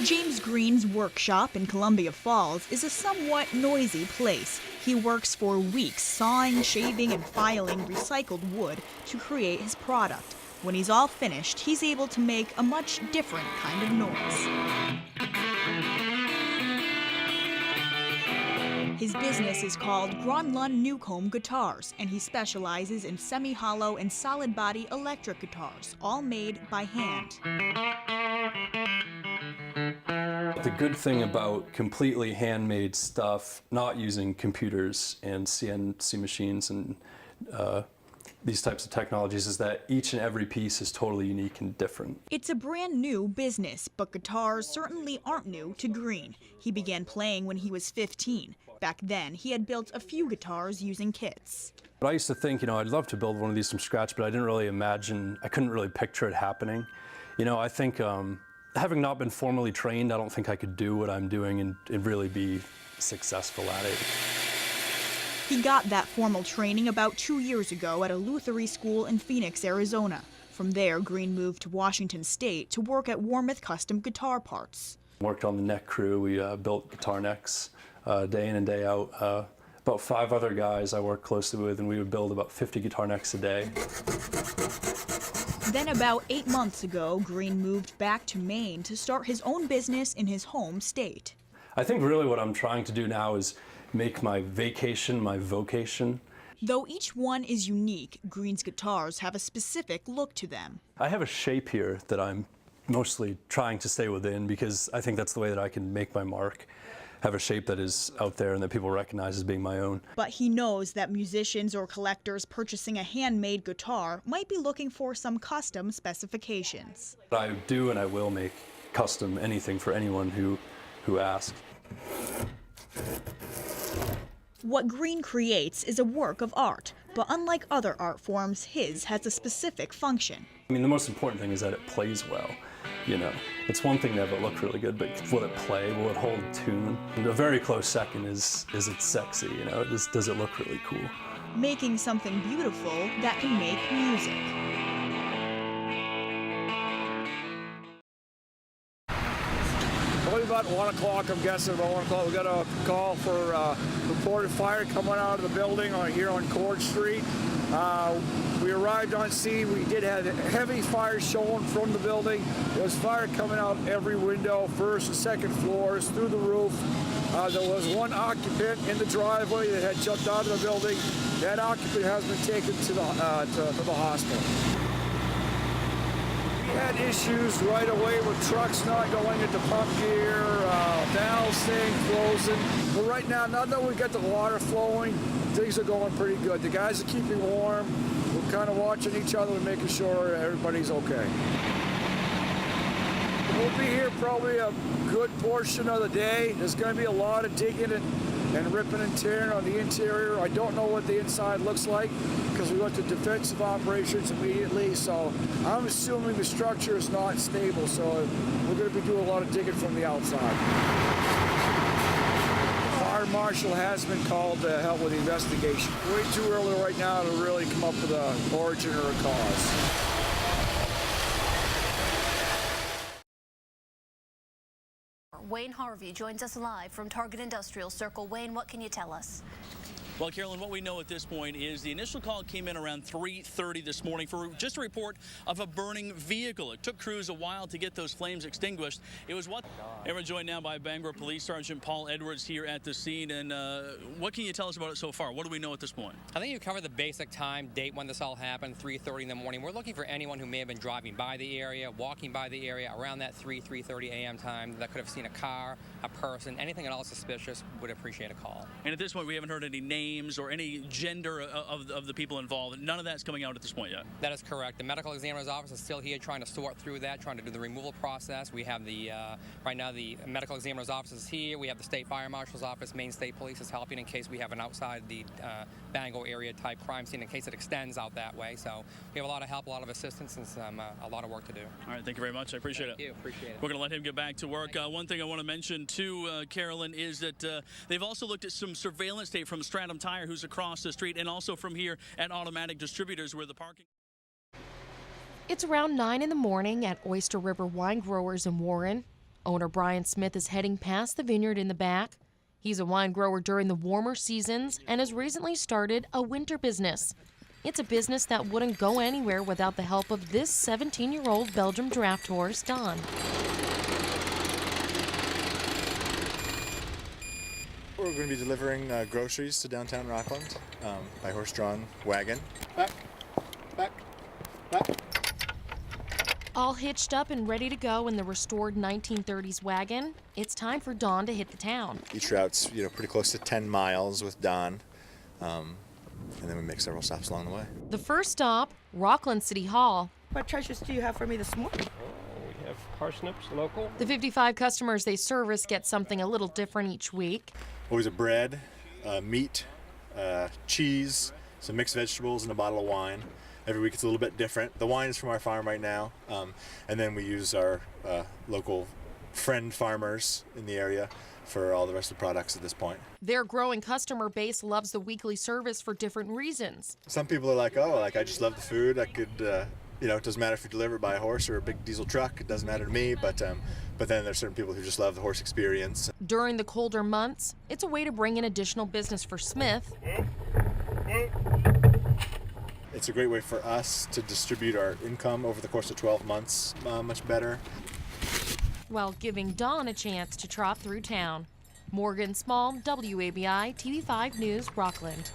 James Green's workshop in Columbia Falls is a somewhat noisy place. He works for weeks sawing, shaving, and filing recycled wood to create his product. When he's all finished, he's able to make a much different kind of noise. His business is called Gronlund Newcomb Guitars, and he specializes in semi-hollow and solid-body electric guitars, all made by hand. The good thing about completely handmade stuff, not using computers and CNC machines and these types of technologies, is that each and every piece is totally unique and different. It's a brand new business, but guitars certainly aren't new to Green. He began playing when he was 15. Back then, he had built a few guitars using kits. But I used to think, I'd love to build one of these from scratch, but I didn't really imagine, I couldn't really picture it happening. I think having not been formally trained, I don't think I could do what I'm doing and really be successful at it. He got that formal training about 2 years ago at a Lutheran school in Phoenix, Arizona. From there, Green moved to Washington State to work at Warmoth Custom Guitar Parts. Worked on the neck crew. We built guitar necks day in and day out. About 5 other guys I worked closely with, and we would build about 50 guitar necks a day. Then about 8 months ago, Green moved back to Maine to start his own business in his home state. I think really what I'm trying to do now is make my vacation my vocation. Though each one is unique, Green's guitars have a specific look to them. I have a shape here that I'm mostly trying to stay within because I think that's the way that I can make my mark. Have a shape that is out there and that people recognize as being my own. But he knows that musicians or collectors purchasing a handmade guitar might be looking for some custom specifications. I do and I will make custom anything for anyone who asks. What Green creates is a work of art, but unlike other art forms, his has a specific function. The most important thing is that it plays well. It's one thing to have it look really good, but will it play? Will it hold tune? And a very close second is it sexy? Does it look really cool? Making something beautiful that can make music. Probably about 1 o'clock, I'm guessing, about 1 o'clock. We got a call for reported fire coming out of the building here on Cord Street. We arrived on scene. We did have heavy fire showing from the building. There was fire coming out every window, first and second floors, through the roof. There was one occupant in the driveway that had jumped out of the building. That occupant has been taken to the hospital. We had issues right away with trucks not going into pump gear, valves staying frozen. But right now that we got the water flowing, things are going pretty good. The guys are keeping warm. We're kind of watching each other and making sure everybody's okay. We'll be here probably a good portion of the day. There's going to be a lot of digging and ripping and tearing on the interior. I don't know what the inside looks like because we went to defensive operations immediately, so I'm assuming the structure is not stable, so we're going to be doing a lot of digging from the outside. Fire marshal has been called to help with the investigation. Way too early right now to really come up with an origin or a cause. Wayne Harvey joins us live from Target Industrial Circle. Wayne, what can you tell us? Well, Carolyn, what we know at this point is the initial call came in around 3:30 this morning for just a report of a burning vehicle. It took crews a while to get those flames extinguished. It was what? And we're joined now by Bangor Police Sergeant Paul Edwards here at the scene. And what can you tell us about it so far? What do we know at this point? I think you covered the basic time, date when this all happened, 3:30 in the morning. We're looking for anyone who may have been driving by the area, walking by the area around that 3:30 a.m. time that could have seen a car, a person, anything at all suspicious. Would appreciate a call. And at this point, we haven't heard any names or any gender of the people involved. None of that's coming out at this point yet. That is correct. The medical examiner's office is still here trying to sort through that, trying to do the removal process. We have the, right now the medical examiner's office is here. We have the state fire marshal's office. Maine State Police is helping in case we have an outside the Bangor area type crime scene in case it extends out that way. So we have a lot of help, a lot of assistance, and a lot of work to do. All right, thank you very much. I appreciate it. Thank you. Appreciate it. We're going to let him get back to work. One thing I want to mention too, Carolyn, is that they've also looked at some surveillance tape from Stratum Tire, who's across the street, and also from here at Automatic Distributors, where the parking. It's around 9 in the morning at Oyster River Wine Growers in Warren. Owner Brian Smith is heading past the vineyard in the back. He's a wine grower during the warmer seasons and has recently started a winter business. It's a business that wouldn't go anywhere without the help of this 17-year-old Belgium draft horse, Don. We're going to be delivering groceries to downtown Rockland by horse-drawn wagon. Back. All hitched up and ready to go in the restored 1930s wagon, it's time for Don to hit the town. Each route's pretty close to 10 miles with Don, and then we make several stops along the way. The first stop, Rockland City Hall. What treasures do you have for me this morning? We have parsnips, local. The 55 customers they service get something a little different each week. Always a bread, meat, cheese, some mixed vegetables, and a bottle of wine. Every week it's a little bit different. The wine is from our farm right now, and then we use our local friend farmers in the area for all the rest of the products at this point. Their growing customer base loves the weekly service for different reasons. Some people are like, I just love the food. I could, it doesn't matter if you deliver it by a horse or a big diesel truck. It doesn't matter to me, but then there's certain people who just love the horse experience. During the colder months, it's a way to bring in additional business for Smith. It's a great way for us to distribute our income over the course of 12 months much better, while giving Don a chance to trot through town. Morgan Small, WABI, TV5 News, Rockland.